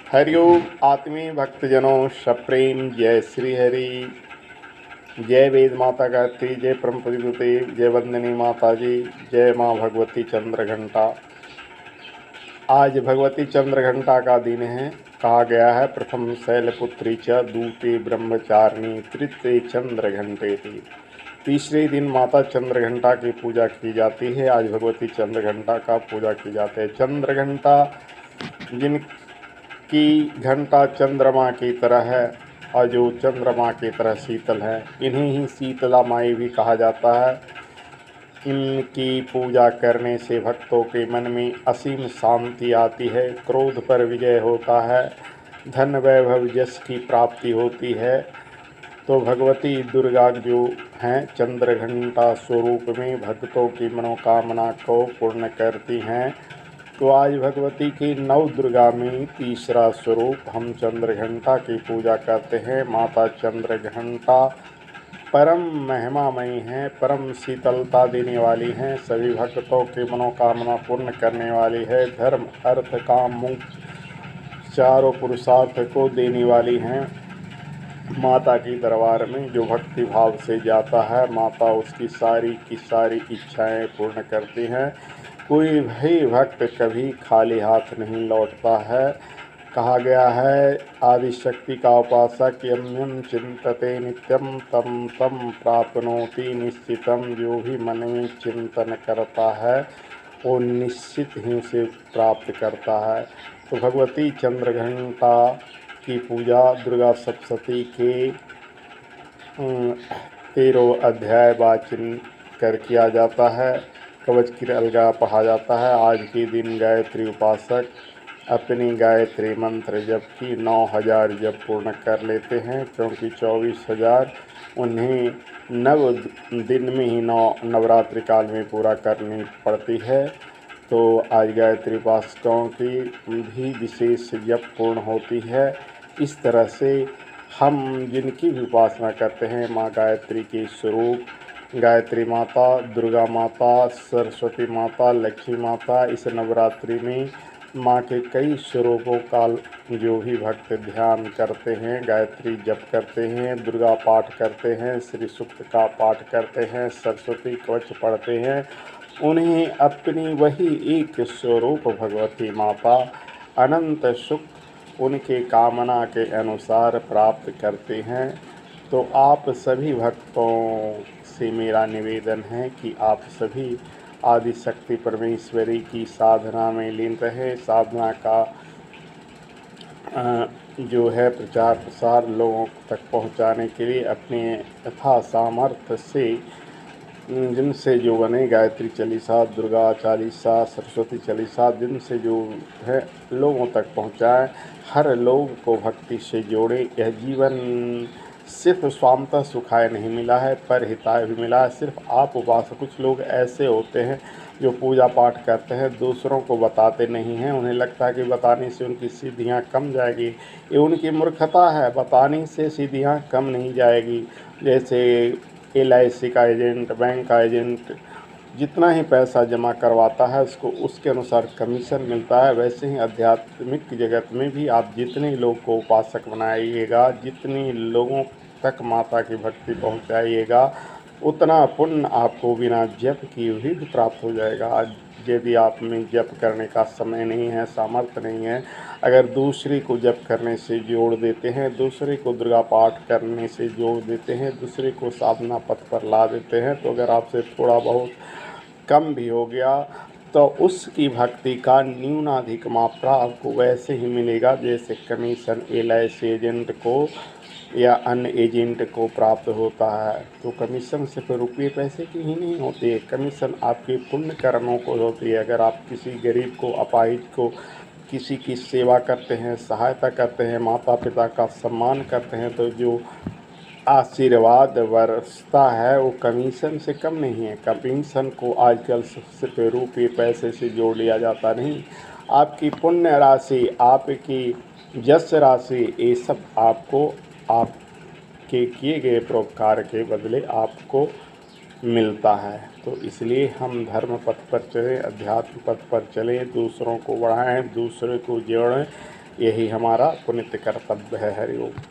हरिओम आत्मीय भक्तजनों सप्रेम जय श्री हरि। जय वेद माता गायत्री, जय परम देव, जय वंदनी माता जी, जय माँ भगवती चंद्रघंटा। आज भगवती चंद्रघंटा का दिन है। कहा गया है प्रथम शैलपुत्री च दूते ब्रह्मचारिणी तृतीय चंद्रघंटे थी। तीसरे दिन माता चंद्रघंटा की पूजा की जाती है। आज भगवती चंद्रघंटा का पूजा की जाती है। चंद्रघंटा जिनकी घंटा चंद्रमा की तरह है और जो चंद्रमा की तरह शीतल है, इन्हें ही शीतला माई भी कहा जाता है। इनकी पूजा करने से भक्तों के मन में असीम शांति आती है, क्रोध पर विजय होता है, धन वैभव यश की प्राप्ति होती है। तो भगवती दुर्गा जो हैं चंद्रघंटा स्वरूप में भक्तों की मनोकामना को पूर्ण करती हैं। तो आज भगवती की नव दुर्गा में तीसरा स्वरूप हम चंद्रघंटा की पूजा करते हैं। माता चंद्रघंटा परम महिमामयी हैं, परम शीतलता देने वाली हैं, सभी भक्तों की मनोकामना पूर्ण करने वाली है, धर्म अर्थ काम मोक्ष चारों पुरुषार्थ को देने वाली हैं। माता के दरबार में जो भक्ति भाव से जाता है, माता उसकी सारी की सारी इच्छाएं पूर्ण करती हैं। कोई भी भक्त कभी खाली हाथ नहीं लौटता है। कहा गया है आदिशक्ति का उपासक यम यम चिंतते नित्यम तम तम प्राप्नोति निश्चितम। जो भी मन में चिंतन करता है वो निश्चित ही उसे प्राप्त करता है। तो भगवती चंद्रघंटा की पूजा दुर्गा सप्तशती के 13 अध्याय वाचन कर किया जाता है। कवच की अलगा पढ़ा जाता है। आज के दिन गायत्री उपासक अपनी गायत्री मंत्र जप की 9000 जप पूर्ण कर लेते हैं, क्योंकि 24,000 उन्हें नव दिन में ही नवरात्रि काल में पूरा करनी पड़ती है। तो आज गायत्री उपासकों की भी विशेष जप पूर्ण होती है। इस तरह से हम जिनकी भी उपासना करते हैं, माँ गायत्री के स्वरूप गायत्री माता, दुर्गा माता, सरस्वती माता, लक्ष्मी माता, इस नवरात्रि में माँ के कई स्वरूपों का जो भी भक्त ध्यान करते हैं, गायत्री जप करते हैं, दुर्गा पाठ करते हैं, श्री सूक्त का पाठ करते हैं, सरस्वती कवच पढ़ते हैं, उन्हें अपनी वही एक स्वरूप भगवती माता अनंत सुख उनके कामना के अनुसार प्राप्त करते हैं। तो आप सभी भक्तों से मेरा निवेदन है कि आप सभी आदिशक्ति परमेश्वरी की साधना में लीन रहे। साधना का जो है प्रचार प्रसार लोगों तक पहुंचाने के लिए अपने यथा सामर्थ्य से जिनसे जो बने गायत्री चालीसा, दुर्गा चालीसा, सरस्वती चालीसा, जिनसे जो है लोगों तक पहुंचाएं, हर लोग को भक्ति से जोड़े। यह जीवन सिर्फ स्वामतः सुखाय नहीं मिला है, पर हिताय भी मिला है। सिर्फ आप उपासक, कुछ लोग ऐसे होते हैं जो पूजा पाठ करते हैं, दूसरों को बताते नहीं हैं। उन्हें लगता है कि बताने से उनकी सिद्धियां कम जाएगी। ये उनकी मूर्खता है। बताने से सिद्धियां कम नहीं जाएगी। जैसे LIC का एजेंट, बैंक का एजेंट जितना ही पैसा जमा करवाता है उसको उसके अनुसार कमीशन मिलता है। वैसे ही आध्यात्मिक जगत में भी आप जितने लोग को उपासक बनाइएगा, जितने लोगों तक माता की भक्ति पहुंचाइएगा, उतना पुण्य आपको बिना जप किए भी प्राप्त हो जाएगा। यदि आप में जप करने का समय नहीं है, सामर्थ्य नहीं है, अगर दूसरे को जप करने से जोड़ देते हैं, दूसरे को दुर्गा पाठ करने से जोड़ देते हैं, दूसरे को साधना पथ पर ला देते हैं, तो अगर आपसे थोड़ा बहुत कम भी हो गया तो उसकी भक्ति का न्यूनाधिक मात्रा आपको वैसे ही मिलेगा जैसे कमीशन LIC एजेंट को या अन्य एजेंट को प्राप्त होता है। तो कमीशन सिर्फ रुपये पैसे की ही नहीं होती है, कमीशन आपके पुण्य कर्मों को होती है। अगर आप किसी गरीब को, अपाहिज को, किसी की सेवा करते हैं, सहायता करते हैं, माता पिता का सम्मान करते हैं, तो जो आशीर्वाद बरसता है वो कमीशन से कम नहीं है। कमीशन को आजकल सिर्फ रुपये पैसे से जोड़ लिया जाता नहीं। आपकी पुण्य राशि, आपकी यश राशि, ये सब आपको आपके किए गए परोपकार के बदले आपको मिलता है। तो इसलिए हम धर्म पथ पर चलें, अध्यात्म पथ पर चलें, दूसरों को बढ़ाएं, दूसरे को जोड़ें। यही हमारा पुनित कर्तव्य है। हरि ओम।